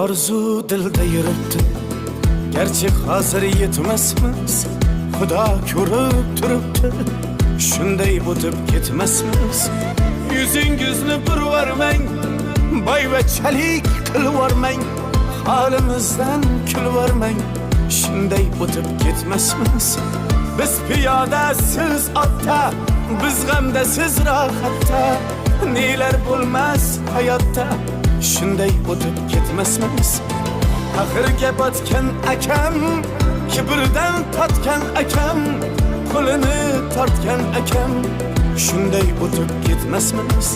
Arzu dilde yürüttü, gerçek hazır yetmezmiz. Xudo ko'rib turibdi, shunday o'tib ketmasmiz. Yüzüngizni burvarmang, boyvachalik qilvormang, holimizdan kulvormang, shunday o'tib ketmasmiz. Biz piyoda, siz otda, biz g'amda, siz rohatda, nelar bo'lmas hayotda, shunday o'tib ketmasmiz. Axirga botgan akam, kibrdan totgan akam, qo'lini tortgan akam, shunday o'tib ketmasmiz.